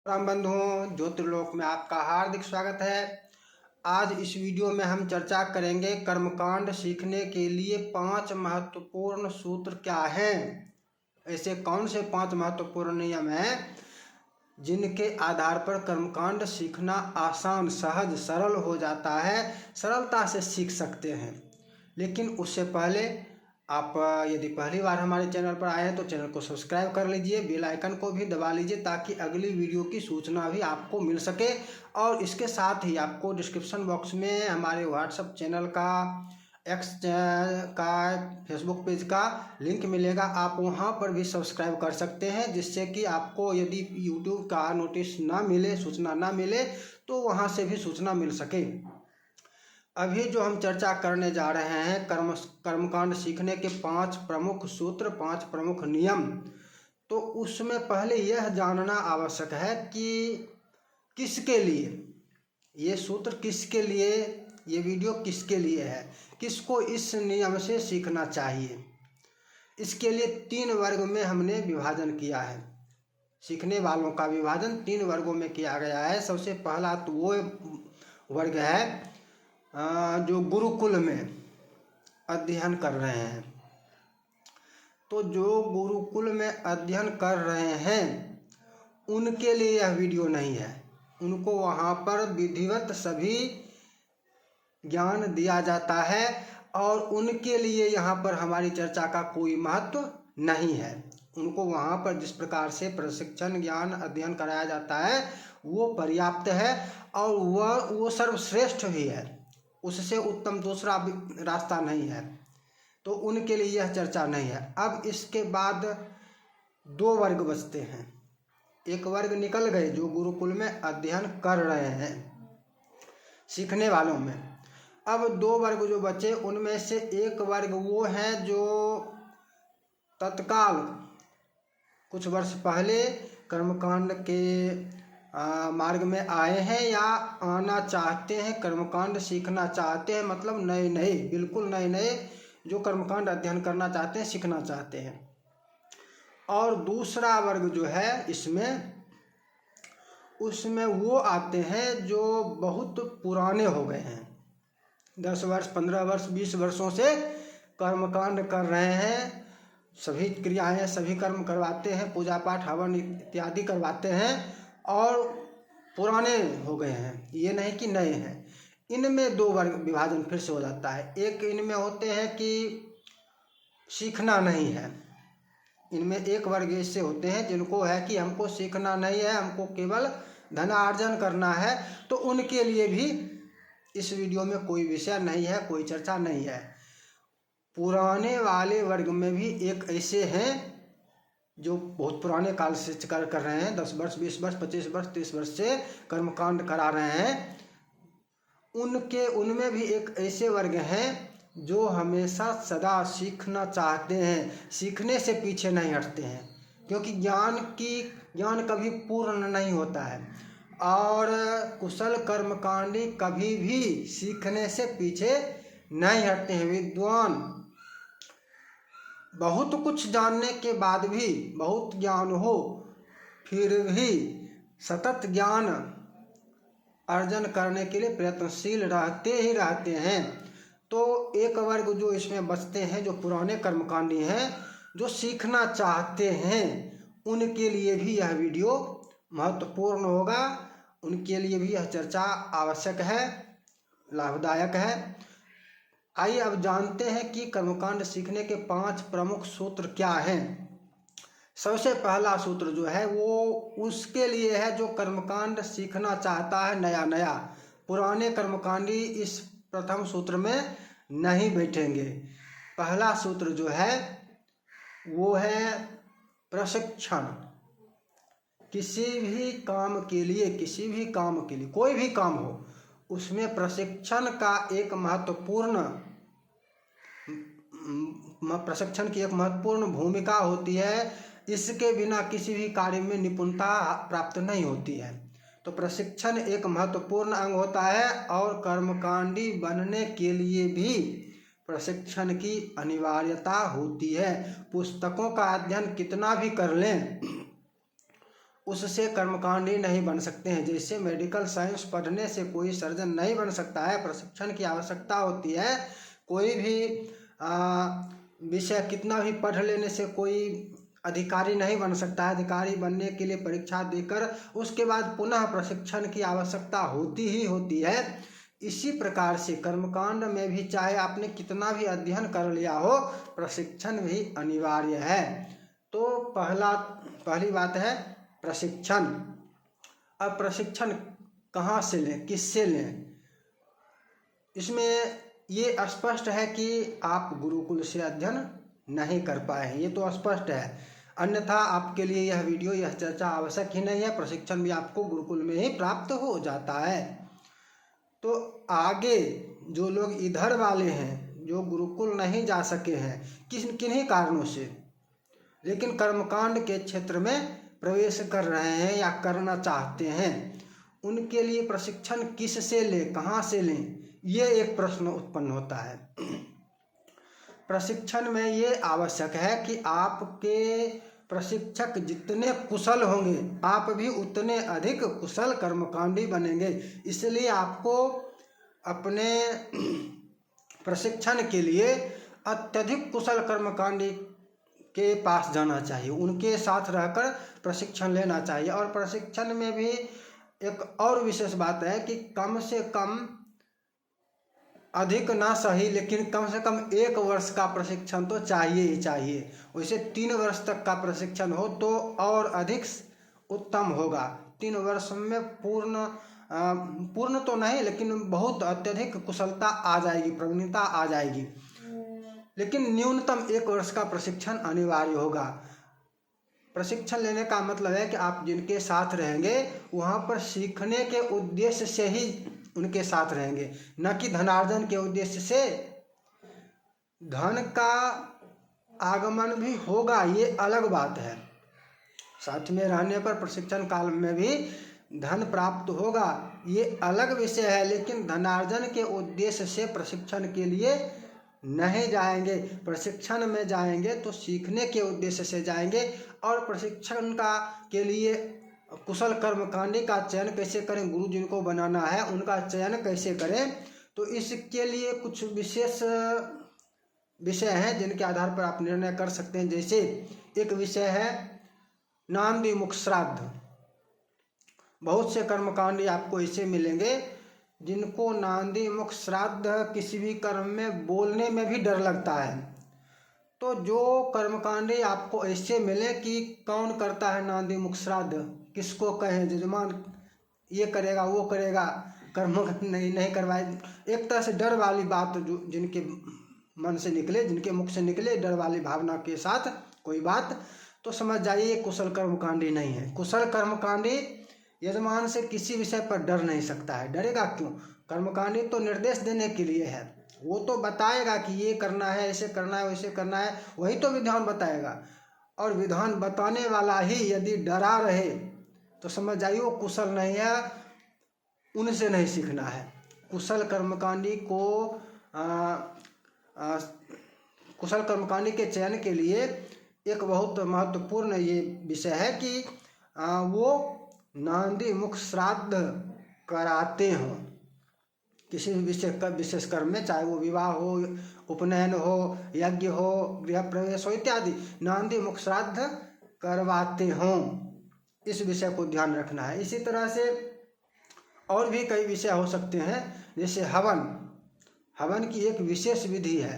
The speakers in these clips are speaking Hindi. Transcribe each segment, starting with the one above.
राम बंधुओं, ज्योतिर्लोक में आपका हार्दिक स्वागत है। आज इस वीडियो में हम चर्चा करेंगे कर्मकांड सीखने के लिए 5 महत्वपूर्ण सूत्र क्या हैं। ऐसे कौन से 5 महत्वपूर्ण नियम हैं जिनके आधार पर कर्मकांड सीखना आसान, सहज, सरल हो जाता है, सरलता से सीख सकते हैं। लेकिन उससे पहले आप यदि पहली बार हमारे चैनल पर आए हैं तो चैनल को सब्सक्राइब कर लीजिए, बेल आइकन को भी दबा लीजिए ताकि अगली वीडियो की सूचना भी आपको मिल सके। और इसके साथ ही आपको डिस्क्रिप्शन बॉक्स में हमारे व्हाट्सएप चैनल का, एक्स का, फेसबुक पेज का लिंक मिलेगा। आप वहां पर भी सब्सक्राइब कर सकते हैं, जिससे कि आपको यदि यूट्यूब का नोटिस ना मिले, सूचना ना मिले, तो वहां से भी सूचना मिल सके। अभी जो हम चर्चा करने जा रहे हैं कर्मकांड सीखने के 5 प्रमुख सूत्र, 5 प्रमुख नियम, तो उसमें पहले यह जानना आवश्यक है कि किसके लिए ये सूत्र, किसके लिए ये वीडियो, किसके लिए है, किसको इस नियम से सीखना चाहिए। इसके लिए 3 वर्ग में हमने विभाजन किया है। सीखने वालों का विभाजन 3 वर्गों में किया गया है। सबसे पहला तो वो वर्ग है जो गुरुकुल में अध्ययन कर रहे हैं। तो जो गुरुकुल में अध्ययन कर रहे हैं उनके लिए यह वीडियो नहीं है। उनको वहाँ पर विधिवत सभी ज्ञान दिया जाता है और उनके लिए यहाँ पर हमारी चर्चा का कोई महत्व नहीं है। उनको वहाँ पर जिस प्रकार से प्रशिक्षण, ज्ञान, अध्ययन कराया जाता है वो पर्याप्त है और वो सर्वश्रेष्ठ भी है। उससे उत्तम दूसरा रास्ता नहीं है, तो उनके लिए यह चर्चा नहीं है। अब इसके बाद 2 वर्ग बचते हैं। एक वर्ग निकल गए जो गुरुकुल में अध्ययन कर रहे हैं सीखने वालों में। अब 2 वर्ग जो बचे उनमें से एक वर्ग वो है जो तत्काल कुछ वर्ष पहले कर्मकांड के मार्ग में आए हैं या आना चाहते हैं, कर्मकांड सीखना चाहते हैं, मतलब नए बिल्कुल नए जो कर्मकांड अध्ययन करना चाहते हैं, सीखना चाहते हैं। और दूसरा वर्ग जो है उसमें वो आते हैं जो बहुत पुराने हो गए हैं, 10 वर्ष, 15 वर्ष, 20 वर्षों से कर्मकांड कर रहे हैं, सभी क्रियाएं, सभी कर्म करवाते हैं, पूजा पाठ, हवन इत्यादि करवाते हैं और पुराने हो गए हैं, ये नहीं कि नए हैं। इनमें 2 वर्ग विभाजन फिर से हो जाता है। एक इनमें होते हैं कि सीखना नहीं है। इनमें एक वर्ग ऐसे होते हैं जिनको है कि हमको सीखना नहीं है, हमको केवल धनार्जन करना है। तो उनके लिए भी इस वीडियो में कोई विषय नहीं है, कोई चर्चा नहीं है। पुराने वाले वर्ग में भी एक ऐसे हैं जो बहुत पुराने काल से कर रहे हैं, 10 वर्ष, 20 वर्ष, 25 वर्ष, 30 वर्ष से कर्मकांड करा रहे हैं। उनमें भी एक ऐसे वर्ग हैं जो हमेशा सदा सीखना चाहते हैं, सीखने से पीछे नहीं हटते हैं, क्योंकि ज्ञान कभी पूर्ण नहीं होता है और कुशल कर्मकांडी कभी भी सीखने से पीछे नहीं हटते हैं। विद्वान बहुत कुछ जानने के बाद भी, बहुत ज्ञान हो फिर भी सतत ज्ञान अर्जन करने के लिए प्रयत्नशील रहते ही रहते हैं। तो एक वर्ग जो इसमें बचते हैं जो पुराने कर्मकांडी हैं, जो सीखना चाहते हैं, उनके लिए भी यह वीडियो महत्वपूर्ण होगा, उनके लिए भी यह चर्चा आवश्यक है, लाभदायक है। आइए अब जानते हैं कि कर्मकांड सीखने के 5 प्रमुख सूत्र क्या हैं। सबसे पहला सूत्र जो है वो उसके लिए है जो कर्मकांड सीखना चाहता है नया। पुराने कर्मकांडी इस प्रथम सूत्र में नहीं बैठेंगे। पहला सूत्र जो है वो है प्रशिक्षण। किसी भी काम के लिए, कोई भी काम हो, उसमें प्रशिक्षण की एक महत्वपूर्ण भूमिका होती है। इसके बिना किसी भी कार्य में निपुणता प्राप्त नहीं होती है। तो प्रशिक्षण एक महत्वपूर्ण अंग होता है और कर्मकांडी बनने के लिए भी प्रशिक्षण की अनिवार्यता होती है। पुस्तकों का अध्ययन कितना भी कर लें, उससे कर्मकांडी नहीं बन सकते हैं। जैसे मेडिकल साइंस पढ़ने से कोई सर्जन नहीं बन सकता है, प्रशिक्षण की आवश्यकता होती है। कोई भी विषय कितना भी पढ़ लेने से कोई अधिकारी नहीं बन सकता है। अधिकारी बनने के लिए परीक्षा देकर उसके बाद पुनः प्रशिक्षण की आवश्यकता होती ही होती है। इसी प्रकार से कर्मकांड में भी चाहे आपने कितना भी अध्ययन कर लिया हो, प्रशिक्षण भी अनिवार्य है। तो पहली बात है प्रशिक्षण। अब प्रशिक्षण कहाँ से लें, किससे लें? इसमें ये स्पष्ट है कि आप गुरुकुल से अध्ययन नहीं कर पाए हैं, ये तो स्पष्ट है। अन्यथा आपके लिए यह वीडियो, यह चर्चा आवश्यक ही नहीं है। प्रशिक्षण भी आपको गुरुकुल में ही प्राप्त हो जाता है। तो आगे जो लोग इधर वाले हैं, जो गुरुकुल नहीं जा सके हैं किन्हीं कारणों से, लेकिन कर्मकांड के क्षेत्र में प्रवेश कर रहे हैं या करना चाहते हैं, उनके लिए प्रशिक्षण किस से लें, कहाँ से लें, ये एक प्रश्न उत्पन्न होता है। प्रशिक्षण में ये आवश्यक है कि आपके प्रशिक्षक जितने कुशल होंगे, आप भी उतने अधिक कुशल कर्मकांडी बनेंगे। इसलिए आपको अपने प्रशिक्षण के लिए अत्यधिक कुशल कर्मकांडी के पास जाना चाहिए, उनके साथ रहकर प्रशिक्षण लेना चाहिए। और प्रशिक्षण में भी एक और विशेष बात है कि कम से कम, अधिक ना सही, लेकिन कम से कम 1 वर्ष का प्रशिक्षण तो चाहिए ही चाहिए। वैसे 3 वर्ष तक का प्रशिक्षण हो तो और अधिक उत्तम होगा। 3 वर्ष में पूर्ण तो नहीं, लेकिन बहुत अत्यधिक कुशलता आ जाएगी, प्रवीणता आ जाएगी। लेकिन न्यूनतम 1 वर्ष का प्रशिक्षण अनिवार्य होगा। प्रशिक्षण लेने का मतलब है कि आप जिनके साथ रहेंगे वहाँ पर सीखने के उद्देश्य से ही उनके साथ रहेंगे, न कि धनार्जन के उद्देश्य से। धन का आगमन भी होगा, ये अलग बात है। साथ में रहने पर प्रशिक्षण काल में भी धन प्राप्त होगा, ये अलग विषय है। लेकिन धनार्जन के उद्देश्य से प्रशिक्षण के लिए नहीं जाएंगे। प्रशिक्षण में जाएंगे तो सीखने के उद्देश्य से जाएंगे। और प्रशिक्षण के लिए कुशल कर्मकांडी का चयन कैसे करें, गुरु जिनको बनाना है उनका चयन कैसे करें, तो इसके लिए कुछ विशेष विषय हैं जिनके आधार पर आप निर्णय कर सकते हैं। जैसे एक विषय है नांदी मुख श्राद्ध। बहुत से कर्मकांडी आपको ऐसे मिलेंगे जिनको नांदी मुख श्राद्ध किसी भी कर्म में बोलने में भी डर लगता है। तो जो कर्मकांडी आपको ऐसे मिले कि कौन करता है नांदी मुख श्राद्ध, किसको कहें, जजमान ये करेगा वो करेगा, कर्म नहीं करवाए, एक तरह से डर वाली बात जो जिनके मन से निकले, जिनके मुख से निकले डर वाली भावना के साथ कोई बात, तो समझ जाइए कुशल कर्मकांडी नहीं है। कुशल कर्मकांडी यजमान से किसी विषय पर डर नहीं सकता है। डरेगा क्यों? कर्मकांडी तो निर्देश देने के लिए है, वो तो बताएगा कि ये करना है, ऐसे करना है, वैसे करना है, वही तो विधान बताएगा। और विधान बताने वाला ही यदि डरा रहे तो समझ जाइए वो कुशल नहीं है, उनसे नहीं सीखना है। कुशल कर्मकांडी को कुशल कर्मकांडी के चयन के लिए एक बहुत महत्वपूर्ण ये विषय है कि वो नांदी मुख श्राद्ध कराते हों किसी भी विशेष कर्म में, चाहे वो विवाह हो, उपनयन हो, यज्ञ हो, गृह प्रवेश हो इत्यादि, नांदी मुख श्राद्ध करवाते हों। इस विषय को ध्यान रखना है। इसी तरह से और भी कई विषय हो सकते हैं, जैसे हवन। हवन की एक विशेष विधि है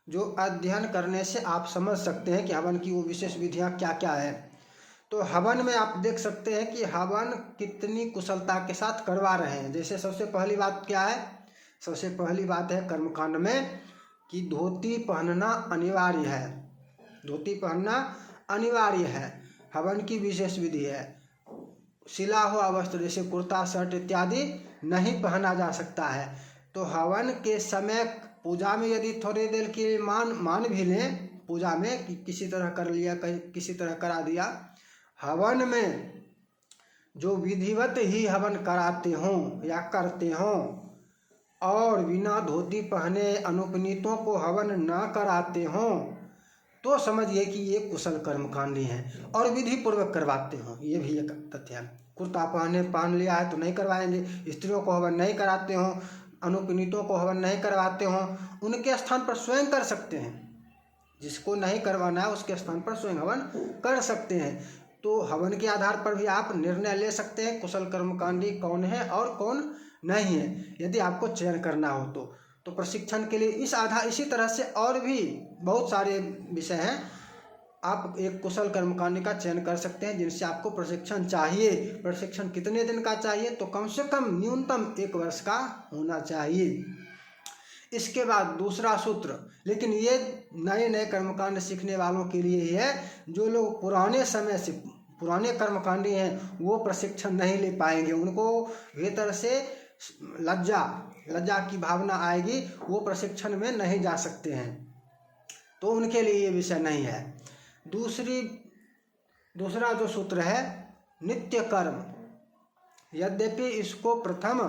जो अध्ययन करने से आप समझ सकते हैं कि हवन की वो विशेष विधियाँ क्या क्या है। तो हवन में आप देख सकते हैं कि हवन कितनी कुशलता के साथ करवा रहे हैं। जैसे सबसे पहली बात क्या है? सबसे पहली बात है कर्मकांड में कि धोती पहनना अनिवार्य है। धोती पहनना अनिवार्य है, हवन की विशेष विधि है। सिला हुआ वस्त्र जैसे कुर्ता शर्ट इत्यादि नहीं पहना जा सकता है। तो हवन के समय पूजा में यदि थोड़ी देर के लिए मान भी लें, पूजा में कि किसी तरह कर लिया, किसी तरह करा दिया, हवन में जो विधिवत ही हवन कराते हों या करते हों और बिना धोती पहने अनुपनीतों को हवन न कराते हों, तो समझिए कि ये कुशल कर्मकांडी हैं। और विधि पूर्वक करवाते हो, ये भी एक तथ्य है। कुर्ता पहन लिया है तो नहीं करवाएंगे, स्त्रियों को हवन नहीं कराते हो, अनुपनीतों को हवन नहीं करवाते हो, उनके स्थान पर स्वयं कर सकते हैं। जिसको नहीं करवाना है उसके स्थान पर स्वयं हवन कर सकते हैं। तो हवन के आधार पर भी आप निर्णय ले सकते हैं कुशल कर्मकांडी कौन है और कौन नहीं है, यदि आपको चयन करना हो तो प्रशिक्षण के लिए इसी तरह से और भी बहुत सारे विषय हैं। आप एक कुशल कर्मकांडी का चयन कर सकते हैं जिनसे आपको प्रशिक्षण चाहिए। प्रशिक्षण कितने दिन का चाहिए? तो कम से कम न्यूनतम 1 वर्ष का होना चाहिए। इसके बाद दूसरा सूत्र, लेकिन ये नए कर्मकांड सीखने वालों के लिए ही है। जो लोग पुराने समय से पुराने कर्मकांडी हैं वो प्रशिक्षण नहीं ले पाएंगे, उनको भीतर से लज्जा की भावना आएगी, वो प्रशिक्षण में नहीं जा सकते हैं, तो उनके लिए ये विषय नहीं है। दूसरा जो सूत्र है नित्य कर्म, यद्यपि इसको प्रथम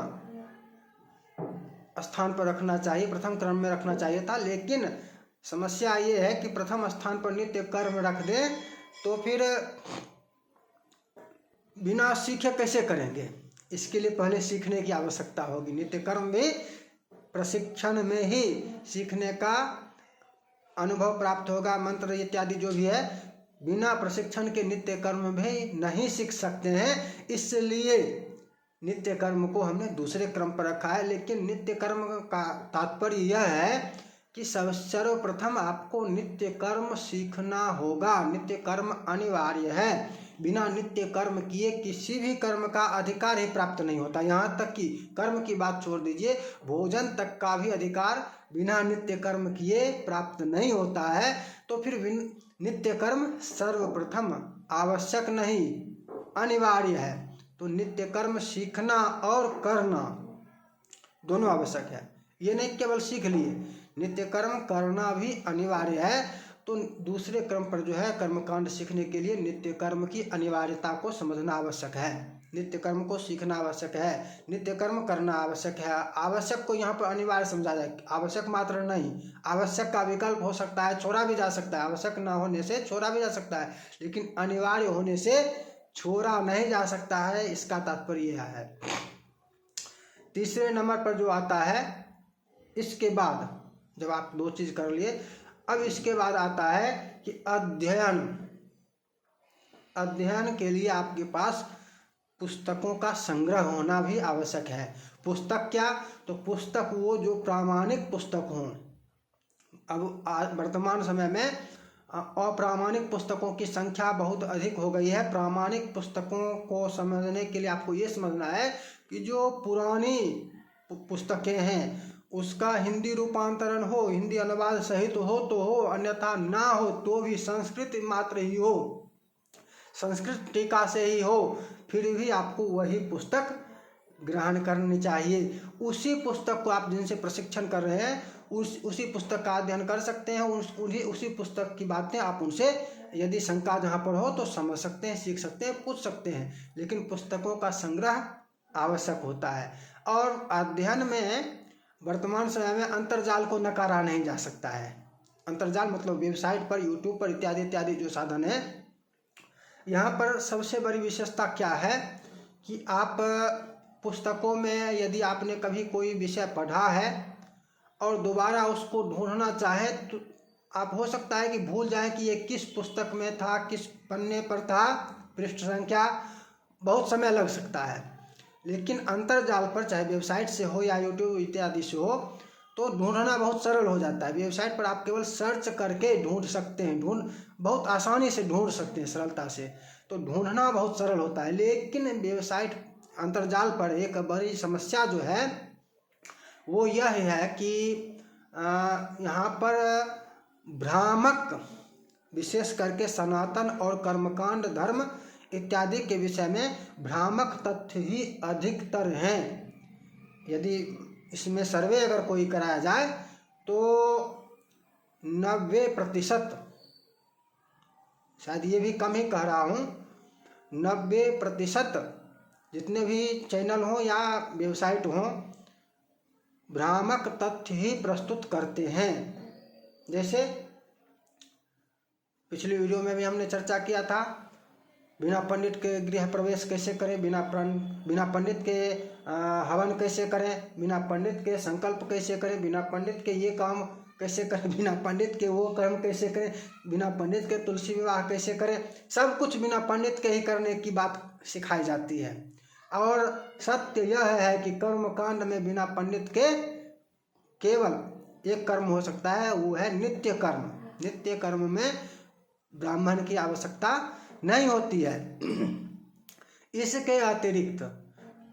स्थान पर रखना चाहिए, प्रथम क्रम में रखना चाहिए था, लेकिन समस्या ये है कि प्रथम स्थान पर नित्य कर्म रख दें तो फिर बिना सीखे कैसे करेंगे? इसके लिए पहले सीखने की आवश्यकता होगी। नित्य कर्म भी प्रशिक्षण में ही सीखने का अनुभव प्राप्त होगा। मंत्र इत्यादि जो भी है बिना प्रशिक्षण के नित्य कर्म भी नहीं सीख सकते हैं, इसलिए नित्य कर्म को हमने दूसरे क्रम पर रखा है। लेकिन नित्य कर्म का तात्पर्य यह है कि सर्वप्रथम आपको नित्य कर्म सीखना होगा। नित्य कर्म अनिवार्य है, बिना नित्य कर्म किए किसी भी कर्म का अधिकार ही प्राप्त नहीं होता। यहाँ तक कि कर्म की बात छोड़ दीजिए, भोजन तक का भी अधिकार बिना नित्य कर्म किए प्राप्त नहीं होता है। तो फिर नित्य कर्म सर्वप्रथम आवश्यक नहीं, अनिवार्य है। तो नित्य कर्म सीखना और करना दोनों आवश्यक है। ये नहीं केवल सीख लिए, नित्य कर्म करना भी अनिवार्य है। तो दूसरे क्रम पर जो है कर्मकांड सीखने के लिए नित्य कर्म की अनिवार्यता को समझना आवश्यक है। नित्य कर्म को सीखना आवश्यक है, नित्य कर्म करना आवश्यक है। आवश्यक को यहाँ पर अनिवार्य समझा जाए, आवश्यक मात्र नहीं। आवश्यक का विकल्प हो सकता है, छोड़ा भी जा सकता है, आवश्यक न होने से छोड़ा भी जा सकता है, लेकिन अनिवार्य होने से छोड़ा नहीं जा सकता है, इसका तात्पर्य यह है। तीसरे नंबर पर जो आता है, इसके बाद जब आप 2 चीज कर लिए, अब इसके बाद आता है कि अध्ययन के लिए आपके पास पुस्तकों का संग्रह होना भी आवश्यक है। पुस्तक क्या? तो पुस्तक वो जो प्रामाणिक पुस्तक हों। अब वर्तमान समय में अप्रामाणिक पुस्तकों की संख्या बहुत अधिक हो गई है। प्रामाणिक पुस्तकों को समझने के लिए आपको ये समझना है कि जो पुरानी पुस्तकें हैं उसका हिंदी रूपांतरण हो, हिंदी अनुवाद सहित हो तो हो, अन्यथा ना हो तो भी संस्कृत मात्र ही हो, संस्कृत टीका से ही हो, फिर भी आपको वही पुस्तक ग्रहण करनी चाहिए। उसी पुस्तक को आप जिनसे प्रशिक्षण कर रहे हैं उसी पुस्तक का अध्ययन कर सकते हैं। उसी पुस्तक की बातें आप उनसे यदि शंका जहाँ पर हो तो समझ सकते हैं, सीख सकते हैं, पूछ सकते हैं। लेकिन पुस्तकों का संग्रह आवश्यक होता है। और अध्ययन में वर्तमान समय में अंतर्जाल को नकारा नहीं जा सकता है। अंतर्जाल मतलब वेबसाइट पर, यूट्यूब पर इत्यादि इत्यादि जो साधन है। यहाँ पर सबसे बड़ी विशेषता क्या है कि आप पुस्तकों में यदि आपने कभी कोई विषय पढ़ा है और दोबारा उसको ढूंढना चाहे तो आप हो सकता है कि भूल जाएं कि ये किस पुस्तक में था, किस पन्ने पर था, पृष्ठ संख्या, बहुत समय लग सकता है। लेकिन अंतर्जाल पर चाहे वेबसाइट से हो या यूट्यूब इत्यादि से हो तो ढूंढना बहुत सरल हो जाता है। वेबसाइट पर आप केवल सर्च करके ढूंढ सकते हैं, बहुत आसानी से ढूंढ सकते हैं, सरलता से। तो ढूंढना बहुत सरल होता है। लेकिन वेबसाइट अंतर्जाल पर एक बड़ी समस्या जो है वो यह है कि यहाँ पर भ्रामक, विशेष करके सनातन और कर्मकांड धर्म इत्यादि के विषय में भ्रामक तथ्य ही अधिकतर हैं। यदि इसमें सर्वे अगर कोई कराया जाए तो 90%, शायद ये भी कम ही कह रहा हूँ, 90% जितने भी चैनल हों या वेबसाइट हों भ्रामक तथ्य ही प्रस्तुत करते हैं। जैसे पिछली वीडियो में भी हमने चर्चा किया था बिना पंडित के गृह प्रवेश कैसे करें, बिना पंडित के हवन कैसे करें, बिना पंडित के संकल्प कैसे करें, बिना पंडित के ये काम कैसे करें, बिना पंडित के वो कर्म कैसे करें, बिना पंडित के तुलसी विवाह कैसे करें। सब कुछ बिना पंडित के ही करने की बात सिखाई जाती है। और सत्य यह है कि कर्म कांड में बिना पंडित के केवल एक कर्म हो सकता है, वो है नित्य कर्म। नित्य कर्म में ब्राह्मण की आवश्यकता नहीं होती है। इसके अतिरिक्त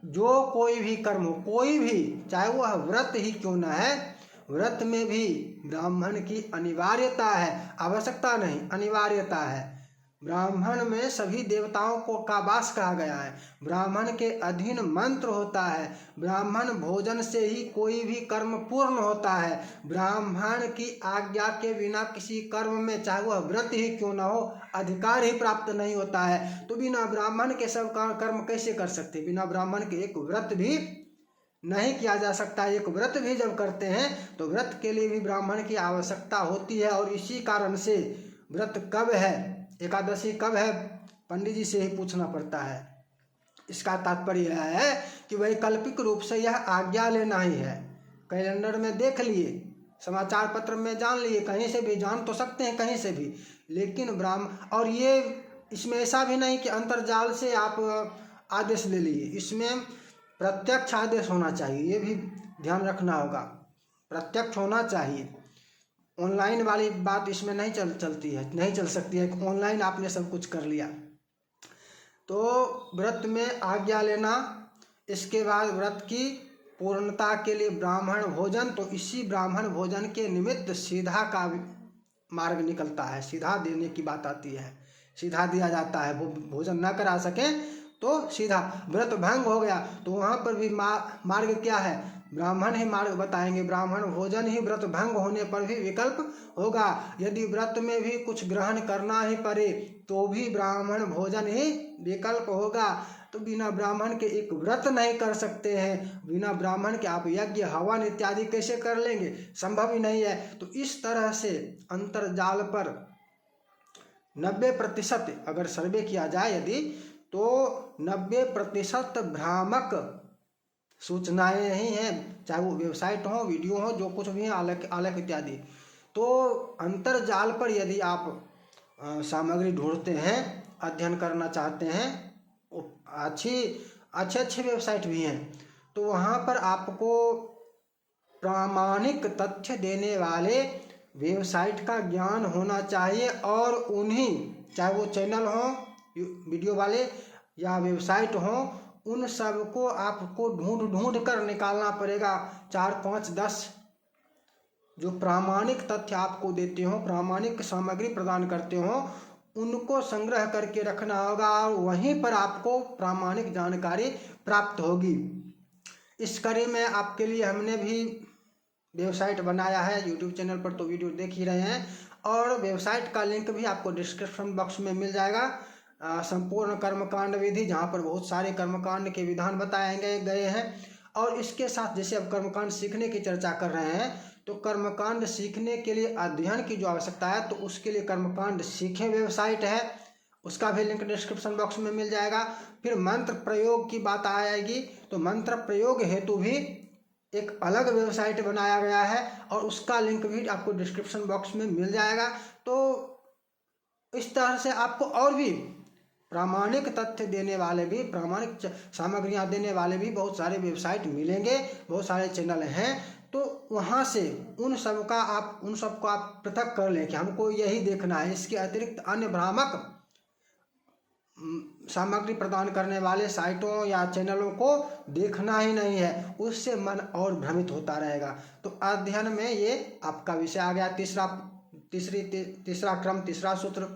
जो कोई भी कर्म हो, कोई भी, चाहे वह व्रत ही क्यों न है, व्रत में भी ब्राह्मण की अनिवार्यता है, आवश्यकता नहीं, अनिवार्यता है। ब्राह्मण में सभी देवताओं को का वास कहा गया है, ब्राह्मण के अधीन मंत्र होता है, ब्राह्मण भोजन से ही कोई भी कर्म पूर्ण होता है, ब्राह्मण की आज्ञा के बिना किसी कर्म में, चाहे वह व्रत ही क्यों न हो, अधिकार ही प्राप्त नहीं होता है। तो बिना ब्राह्मण के सब कर्म कैसे कर सकते? बिना ब्राह्मण के एक व्रत भी नहीं किया जा सकता। एक व्रत भी जब करते हैं तो व्रत के लिए भी ब्राह्मण की आवश्यकता होती है। और इसी कारण से व्रत कब है, एकादशी कब है, पंडित जी से ही पूछना पड़ता है। इसका तात्पर्य यह है कि वैकल्पिक रूप से यह आज्ञा लेना ही है। कैलेंडर में देख लिए, समाचार पत्र में जान लिए, कहीं से भी जान तो सकते हैं, कहीं से भी, लेकिन और ये इसमें ऐसा भी नहीं कि अंतर्जाल से आप आदेश ले लिए, इसमें प्रत्यक्ष आदेश होना चाहिए, ये भी ध्यान रखना होगा, प्रत्यक्ष होना चाहिए। ऑनलाइन वाली बात इसमें नहीं चलती है, नहीं चल सकती है कि ऑनलाइन आपने सब कुछ कर लिया। तो व्रत में आज्ञा लेना, इसके बाद व्रत की पूर्णता के लिए ब्राह्मण भोजन, तो इसी ब्राह्मण भोजन के निमित्त सीधा का मार्ग निकलता है, सीधा देने की बात आती है, सीधा दिया जाता है। वो भोजन न करा सके तो सीधा व्रत भंग हो गया, तो वहाँ पर भी मार्ग क्या है, ब्राह्मण ही मार्ग बताएंगे। ब्राह्मण भोजन ही व्रत भंग होने पर भी विकल्प होगा। यदि व्रत में भी कुछ ग्रहण करना ही पड़े तो भी ब्राह्मण भोजन ही विकल्प होगा। तो बिना ब्राह्मण के एक व्रत नहीं कर सकते हैं, बिना ब्राह्मण के आप यज्ञ हवन इत्यादि कैसे कर लेंगे, संभव ही नहीं है। तो इस तरह से अंतर्जाल पर 90% अगर सर्वे किया जाए यदि, तो 90% भ्रामक सूचनाएं ही हैं, चाहे वो वेबसाइट हो, वीडियो हो, जो कुछ भी है, आलेख इत्यादि। तो अंतर्जाल पर यदि आप सामग्री ढूंढते हैं, अध्ययन करना चाहते हैं, अच्छे वेबसाइट भी हैं, तो वहाँ पर आपको प्रामाणिक तथ्य देने वाले वेबसाइट का ज्ञान होना चाहिए। और उन्हीं, चाहे वो चैनल हो, वीडियो वाले या वेबसाइट हो, उन सब को आपको ढूंढ कर निकालना पड़ेगा। 4, 5, 10 जो प्रामाणिक तथ्य आपको देते हो, प्रामाणिक सामग्री प्रदान करते हो, उनको संग्रह करके रखना होगा और वहीं पर आपको प्रामाणिक जानकारी प्राप्त होगी। इस कड़ी में आपके लिए हमने भी वेबसाइट बनाया है यूट्यूब चैनल पर, तो वीडियो देख ही रहे हैं, और वेबसाइट का लिंक भी आपको डिस्क्रिप्शन बॉक्स में मिल जाएगा। संपूर्ण कर्मकांड विधि, जहाँ पर बहुत सारे कर्मकांड के विधान बताए गए हैं। और इसके साथ जैसे अब कर्मकांड सीखने की चर्चा कर रहे हैं, तो कर्मकांड सीखने के लिए अध्ययन की जो आवश्यकता है, तो उसके लिए कर्मकांड सीखें वेबसाइट है, उसका भी लिंक डिस्क्रिप्शन बॉक्स में मिल जाएगा। फिर मंत्र प्रयोग की बात आएगी, तो मंत्र प्रयोग हेतु भी एक अलग वेबसाइट बनाया गया है, और उसका लिंक भी आपको डिस्क्रिप्शन बॉक्स में मिल जाएगा। तो इस तरह से आपको और भी प्रामाणिक तथ्य देने वाले भी, प्रामाणिक सामग्रियां देने वाले भी बहुत सारे वेबसाइट मिलेंगे, बहुत सारे चैनल हैं। तो वहाँ से उन सबको आप पृथक कर लें कि हमको यही देखना है, इसके अतिरिक्त अन्य भ्रामक सामग्री प्रदान करने वाले साइटों या चैनलों को देखना ही नहीं है, उससे मन और भ्रमित होता रहेगा। तो अध्ययन में ये आपका विषय आ गया, तीसरा क्रम, तीसरा सूत्र।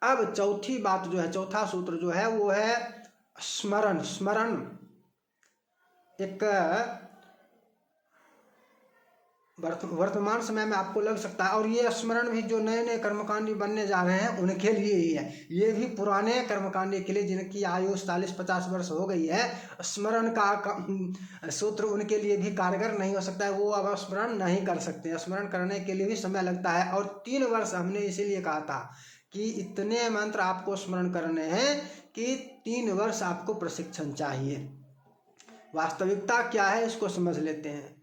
अब चौथी बात जो है, चौथा सूत्र जो है वो है स्मरण। स्मरण एक वर्तमान समय में आपको लग सकता है। और ये स्मरण भी जो नए नए कर्मकांडी बनने जा रहे हैं उनके लिए ही है। ये भी पुराने कर्मकांडी के लिए जिनकी आयु 40-50 वर्ष हो गई है, स्मरण का सूत्र उनके लिए भी कारगर नहीं हो सकता है। वो अब स्मरण नहीं कर सकते, स्मरण करने के लिए भी समय लगता है। और 3 वर्ष हमने इसीलिए कहा था कि इतने मंत्र आपको स्मरण करने हैं कि 3 वर्ष आपको प्रशिक्षण चाहिए। वास्तविकता क्या है इसको समझ लेते हैं।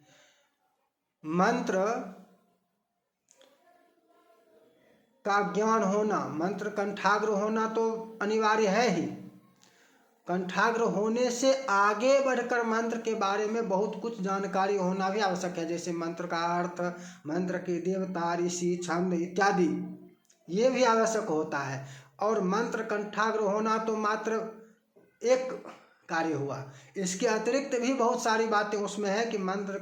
मंत्र का ज्ञान होना, मंत्र कंठाग्र होना तो अनिवार्य है ही। कंठाग्र होने से आगे बढ़कर मंत्र के बारे में बहुत कुछ जानकारी होना भी आवश्यक है, जैसे मंत्र का अर्थ, मंत्र के देवता, ऋषि, छंद इत्यादि, ये भी आवश्यक होता है। और मंत्र कंठाग्र होना तो मात्र एक कार्य हुआ, इसके अतिरिक्त भी बहुत सारी बातें उसमें है कि मंत्र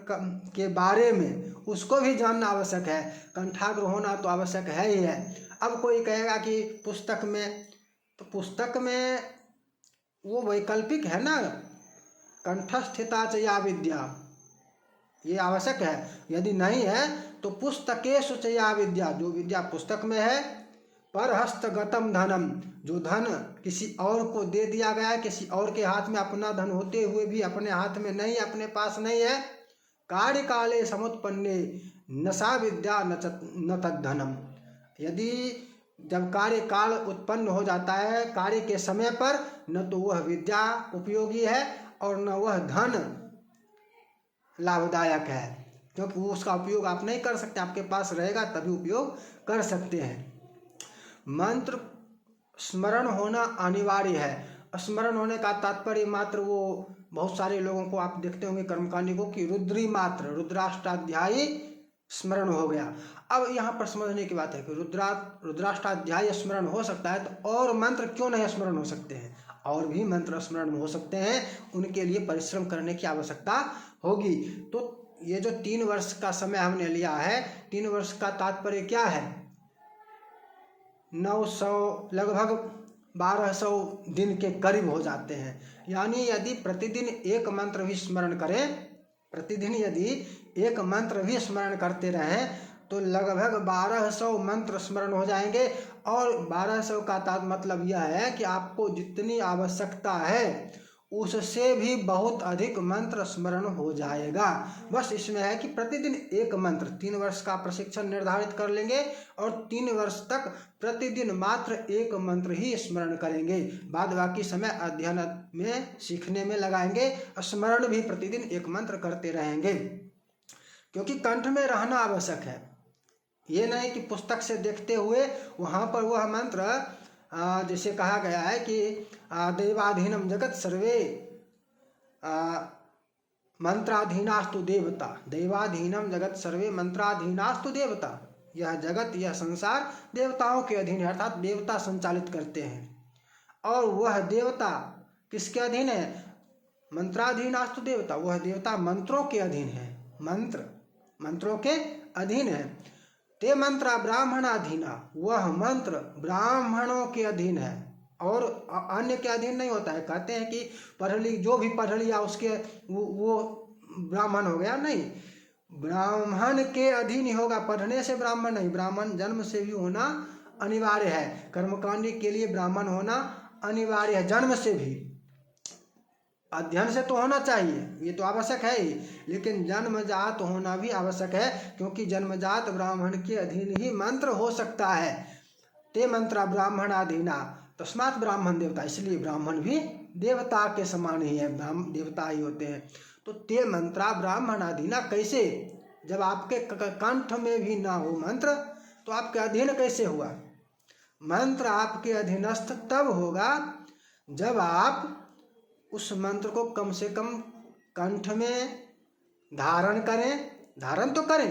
के बारे में उसको भी जानना आवश्यक है। कंठाग्र होना तो आवश्यक है ही है। अब कोई कहेगा कि पुस्तक में, तो पुस्तक में वो वैकल्पिक है ना, कंठस्थिता च या विद्या, ये आवश्यक है। यदि नहीं है तो पुस्तकेषु च या विद्या, जो विद्या पुस्तक में है, पर हस्तगतम धनम, जो धन किसी और को दे दिया गया है, किसी और के हाथ में अपना धन होते हुए भी अपने हाथ में नहीं, अपने पास नहीं है। कार्य काले समुत्पन्ने नशा विद्या न तद्धनम, यदि जब कार्य काल उत्पन्न हो जाता है कार्य के समय पर, न तो वह विद्या उपयोगी है और न वह धन लाभदायक है, क्योंकि वो उसका उपयोग आप नहीं कर सकते। आपके पास रहेगा तभी उपयोग कर सकते हैं। मंत्र स्मरण होना अनिवार्य है। स्मरण होने का तात्पर्य मात्र वो बहुत सारे लोगों को आप देखते होंगे कर्मकांडी को कि रुद्री मात्र, रुद्राष्टाध्यायी स्मरण हो गया। अब यहाँ पर समझने की बात है कि रुद्राष्टाध्यायी स्मरण हो सकता है, तो और मंत्र क्यों नहीं स्मरण हो सकते हैं? और भी मंत्र स्मरण हो सकते हैं, उनके लिए परिश्रम करने की आवश्यकता होगी। तो ये जो 3 वर्ष का समय हमने लिया है, 3 वर्ष का तात्पर्य क्या है? 900 लगभग 1200 दिन के करीब हो जाते हैं। यानी यदि प्रतिदिन एक मंत्र भी स्मरण करें, प्रतिदिन यदि एक मंत्र भी स्मरण करते रहें तो लगभग 1200 मंत्र स्मरण हो जाएंगे। और 1200 का मतलब यह है कि आपको जितनी आवश्यकता है उससे भी बहुत अधिक मंत्र स्मरण हो जाएगा। बस इसमें है कि प्रतिदिन एक मंत्र, 3 वर्ष का प्रशिक्षण निर्धारित कर लेंगे और 3 वर्ष तक प्रतिदिन मात्र एक मंत्र ही स्मरण करेंगे। बाद बाकी समय अध्ययन में, सीखने में लगाएंगे। स्मरण भी प्रतिदिन एक मंत्र करते रहेंगे, क्योंकि कंठ में रहना आवश्यक है। ये नहीं कि पुस्तक से देखते हुए वहाँ पर वह मंत्र, जैसे कहा गया है कि देवाधीनम जगत सर्वे मंत्राधीनास्तु देवता, देवाधीनम जगत सर्वे मंत्राधीनास्तु देवता, यह जगत, यह संसार देवताओं के अधीन है, अर्थात देवता संचालित करते हैं। और वह देवता किसके अधीन है? मंत्राधीनास्तु देवता, वह देवता मंत्रों के अधीन है, मंत्रों के अधीन है। ते मंत्रा ब्राह्मणाधीना, वह मंत्र ब्राह्मणों के अधीन है और अन्य के अधीन नहीं होता है। कहते हैं कि जो भी पढ़ लिया उसके वो ब्राह्मण हो गया, नहीं, ब्राह्मण के अधीन ही होगा। पढ़ने से ब्राह्मण नहीं, ब्राह्मण जन्म से भी होना अनिवार्य है। कर्मकांडी के लिए ब्राह्मण होना अनिवार्य है, जन्म से भी। अध्ययन से तो होना चाहिए, ये तो आवश्यक है ही, लेकिन जन्मजात होना भी आवश्यक है, क्योंकि जन्मजात ब्राह्मण के अधीन ही मंत्र हो सकता है। ते मंत्रा ब्राह्मणाधीना तस्मात् ब्राह्मण देवता, इसलिए ब्राह्मण भी देवता के समान ही है, देवता ही होते हैं। तो ते मंत्रा ब्राह्मणाधीना कैसे? जब आपके कंठ में भी ना हो मंत्र तो आपके अधीन कैसे हुआ? मंत्र आपके अधीनस्थ तब होगा जब आप उस मंत्र को कम से कम कंठ में धारण करें, धारण तो करें,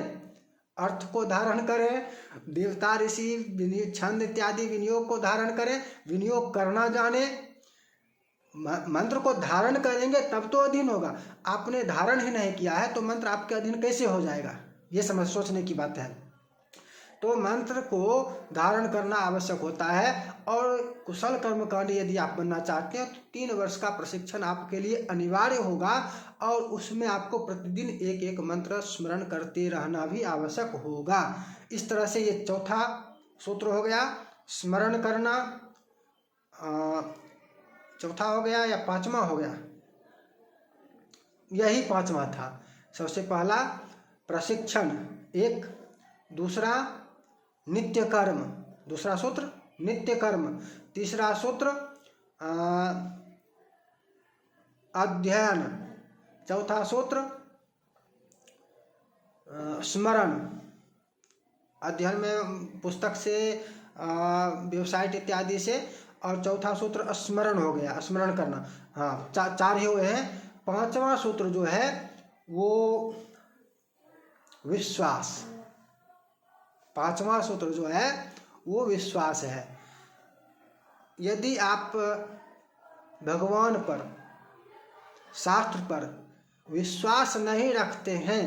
अर्थ को धारण करें, देवता, ऋषि, छंद इत्यादि विनियोग को धारण करें, विनियोग करना जाने। मंत्र को धारण करेंगे तब तो अधीन होगा। आपने धारण ही नहीं किया है तो मंत्र आपके अधीन कैसे हो जाएगा? ये सोचने की बात है। तो मंत्र को धारण करना आवश्यक होता है। और कुशल कर्मकांडी यदि आप बनना चाहते हैं तो 3 वर्ष का प्रशिक्षण आपके लिए अनिवार्य होगा, और उसमें आपको प्रतिदिन एक एक मंत्र स्मरण करते रहना भी आवश्यक होगा। इस तरह से ये चौथा सूत्र हो गया, स्मरण करना। चौथा हो गया या पांचवा हो गया? यही पांचवा था। सबसे पहला प्रशिक्षण, एक। दूसरा नित्य कर्म, दूसरा सूत्र नित्य कर्म। तीसरा सूत्र अध्ययन। चौथा सूत्र स्मरण, अध्ययन में पुस्तक से, वेबसाइट इत्यादि से। और चौथा सूत्र स्मरण हो गया, स्मरण करना। हाँ, चार ही हुए हैं। पांचवा सूत्र जो है वो विश्वास। पांचवा सूत्र जो है वो विश्वास है। यदि आप भगवान पर, शास्त्र पर विश्वास नहीं रखते हैं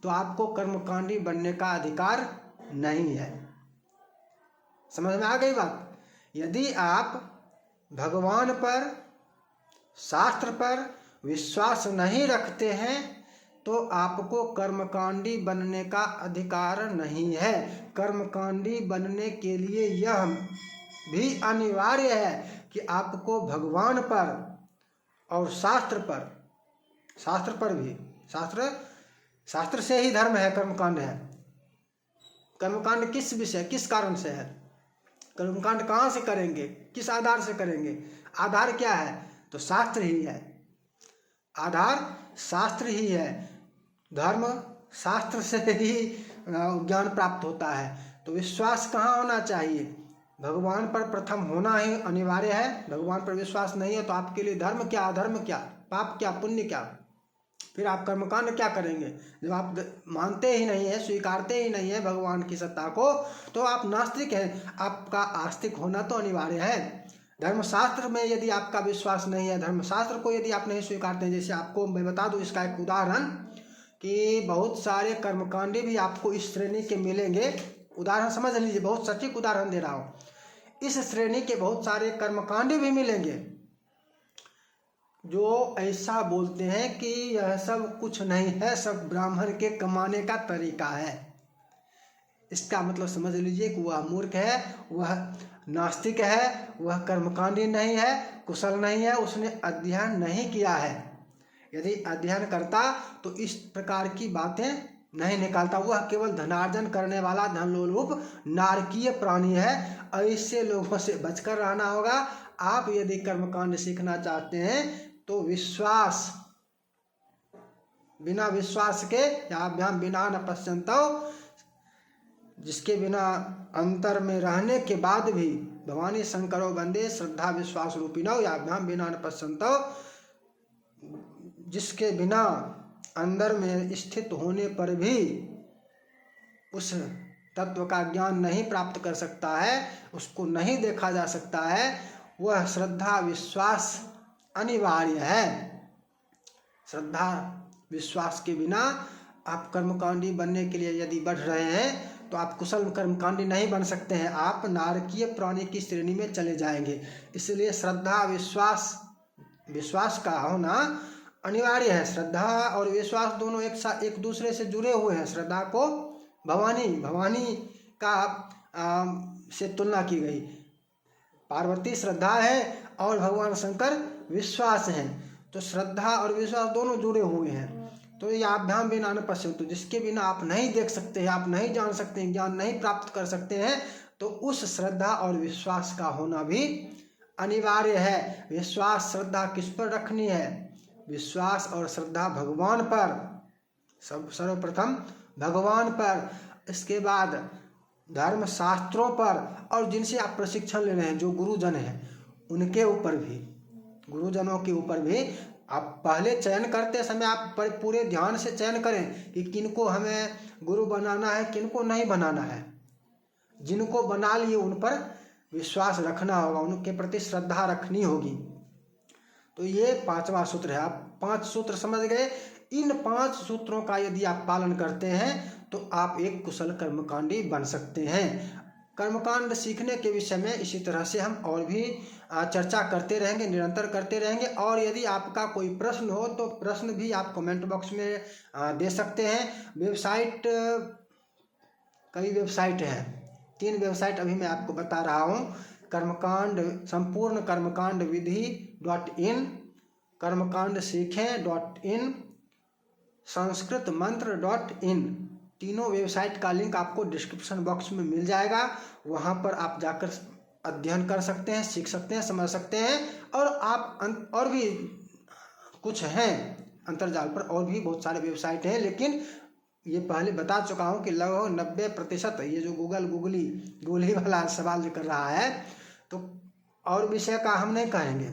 तो आपको कर्मकांडी बनने का अधिकार नहीं है। समझ में आ गई बात? यदि आप भगवान पर, शास्त्र पर विश्वास नहीं रखते हैं तो आपको कर्मकांडी बनने का अधिकार नहीं है। कर्मकांडी बनने के लिए यह भी अनिवार्य है कि आपको भगवान पर और शास्त्र पर भी, शास्त्र से ही धर्म है, कर्मकांड है। कर्मकांड किस विषय, किस कारण से है? कर्मकांड कहाँ से करेंगे, किस आधार से करेंगे? आधार क्या है? तो शास्त्र ही है। आधार शास्त्र ही है। धर्म शास्त्र से ही ज्ञान प्राप्त होता है। तो विश्वास कहाँ होना चाहिए? भगवान पर प्रथम होना ही अनिवार्य है। भगवान पर विश्वास नहीं है तो आपके लिए धर्म क्या, अधर्म क्या, पाप क्या, पुण्य क्या? फिर आप कर्मकांड क्या करेंगे? जब आप मानते ही नहीं है, स्वीकारते ही नहीं है भगवान की सत्ता को, तो आप नास्तिक हैं। आपका आस्तिक होना तो अनिवार्य है। धर्मशास्त्र में यदि आपका विश्वास नहीं है, धर्मशास्त्र को यदि आप नहीं स्वीकारते हैं, जैसे आपको मैं बता दूं इसका एक उदाहरण, कि बहुत सारे कर्मकांडी भी आपको इस श्रेणी के मिलेंगे। उदाहरण समझ लीजिए, बहुत सटीक उदाहरण दे रहा हूँ। इस श्रेणी के बहुत सारे कर्मकांडी भी मिलेंगे जो ऐसा बोलते हैं कि यह सब कुछ नहीं है, सब ब्राह्मण के कमाने का तरीका है। इसका मतलब समझ लीजिए कि वह मूर्ख है, वह नास्तिक है, वह कर्मकांडी नहीं है, कुशल नहीं है, उसने अध्ययन नहीं किया है। यदि अध्ययन करता तो इस प्रकार की बातें नहीं निकालता। वह केवल धनार्जन करने वाला धनलोलुप नारकीय प्राणी है। ऐसे लोगों से बचकर रहना होगा। आप यदि कर्मकांड सीखना चाहते हैं तो विश्वास, बिना विश्वास के याभ्याम बिना न पश्यन्तौ, जिसके बिना अंतर में रहने के बाद भी भवानी शंकरो वंदे श्रद्धा विश्वास रूपिणौ याभ्याम बिना न पश्यन्तौ, जिसके बिना अंदर में स्थित होने पर भी उस तत्व का ज्ञान नहीं प्राप्त कर सकता है, उसको नहीं देखा जा सकता है, वह श्रद्धा विश्वास अनिवार्य है। श्रद्धा विश्वास के बिना आप कर्मकांडी बनने के लिए यदि बढ़ रहे हैं तो आप कुशल कर्मकांडी नहीं बन सकते हैं। आप नारकीय प्राणी की श्रेणी में चले जाएंगे। इसलिए श्रद्धा विश्वास का होना अनिवार्य है। श्रद्धा और विश्वास दोनों एक दूसरे से जुड़े हुए हैं। श्रद्धा को भवानी का से तुलना की गई। पार्वती श्रद्धा है और भगवान शंकर विश्वास हैं। तो श्रद्धा और विश्वास दोनों जुड़े हुए हैं। तो ये याभ्याम बिना न पश्यन्तु, जिसके बिना आप नहीं देख सकते हैं, आप नहीं जान सकते हैं, ज्ञान नहीं प्राप्त कर सकते हैं, तो उस श्रद्धा और विश्वास का होना भी अनिवार्य है। विश्वास श्रद्धा किस पर रखनी है? विश्वास और श्रद्धा भगवान पर, सर्वप्रथम भगवान पर, इसके बाद धर्म शास्त्रों पर, और जिनसे आप प्रशिक्षण ले रहे हैं जो गुरुजन हैं उनके ऊपर भी, गुरुजनों के ऊपर भी आप पहले चयन करते समय आप पूरे ध्यान से चयन करें कि किनको हमें गुरु बनाना है, किनको नहीं बनाना है। जिनको बना लिए उन पर विश्वास रखना होगा, उनके प्रति श्रद्धा रखनी होगी। तो ये 5वां सूत्र है। आप 5 सूत्र समझ गए। इन 5 सूत्रों का यदि आप पालन करते हैं तो आप एक कुशल कर्मकांडी बन सकते हैं। कर्मकांड सीखने के विषय में इसी तरह से हम और भी चर्चा करते रहेंगे, निरंतर करते रहेंगे। और यदि आपका कोई प्रश्न हो तो प्रश्न भी आप कमेंट बॉक्स में दे सकते हैं। वेबसाइट, कई वेबसाइट हैं, 3 वेबसाइट अभी मैं आपको बता रहा हूँ। कर्मकांड, संपूर्ण कर्मकांड विधि .in, कर्मकांड सीखें .in, संस्कृत मंत्र .in। तीनों वेबसाइट का लिंक आपको डिस्क्रिप्शन बॉक्स में मिल जाएगा। वहाँ पर आप जाकर अध्ययन कर सकते हैं, सीख सकते हैं, समझ सकते हैं। और आप और भी कुछ हैं अंतर्जाल पर, और भी बहुत सारे वेबसाइट हैं, लेकिन ये पहले बता चुका हूँ कि लगभग 90% ये जो गूगली वाला सवाल जो कर रहा है, तो और विषय का हम नहीं कहेंगे,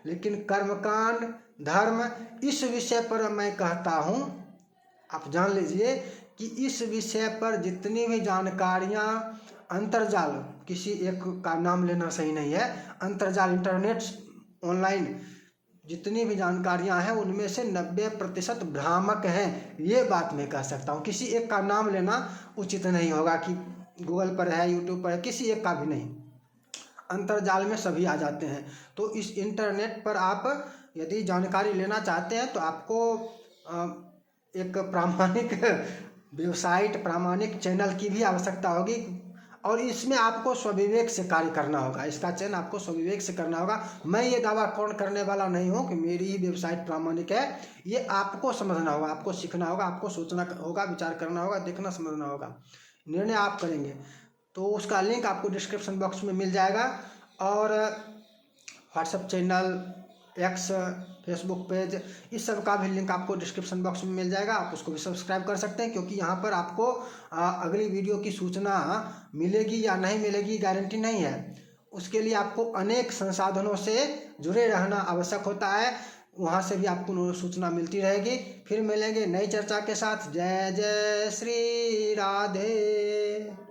लेकिन कर्मकांड, धर्म, इस विषय पर मैं कहता हूँ, आप जान लीजिए कि इस विषय पर जितनी भी जानकारियाँ अंतर्जाल, किसी एक का नाम लेना सही नहीं है, अंतर्जाल, इंटरनेट, ऑनलाइन जितनी भी जानकारियाँ हैं उनमें से 90% भ्रामक हैं, ये बात मैं कह सकता हूँ। किसी एक का नाम लेना उचित नहीं होगा कि गूगल पर है, यूट्यूब पर है, किसी एक का भी नहीं, अंतर्जाल में सभी आ जाते हैं। तो इस इंटरनेट पर आप यदि जानकारी लेना चाहते हैं तो आपको एक प्रामाणिक वेबसाइट, प्रामाणिक चैनल की भी आवश्यकता होगी, और इसमें आपको स्वविवेक से कार्य करना होगा। इसका चयन आपको स्वविवेक से करना होगा। मैं ये दावा कौन करने वाला नहीं हूँ कि मेरी ही वेबसाइट प्रामाणिक है। ये आपको समझना होगा, आपको सीखना होगा, आपको सोचना होगा, विचार करना होगा, देखना समझना होगा, निर्णय आप करेंगे। तो उसका लिंक आपको डिस्क्रिप्शन बॉक्स में मिल जाएगा। और WhatsApp channel, x, Facebook page, इस सब का भी लिंक आपको डिस्क्रिप्शन बॉक्स में मिल जाएगा। आप उसको भी सब्सक्राइब कर सकते हैं, क्योंकि यहाँ पर आपको अगली वीडियो की सूचना मिलेगी या नहीं मिलेगी गारंटी नहीं है। उसके लिए आपको अनेक संसाधनों से जुड़े रहना आवश्यक होता है, वहाँ से भी आपको सूचना मिलती रहेगी। फिर मिलेंगे नई चर्चा के साथ। जय जय श्री राधे।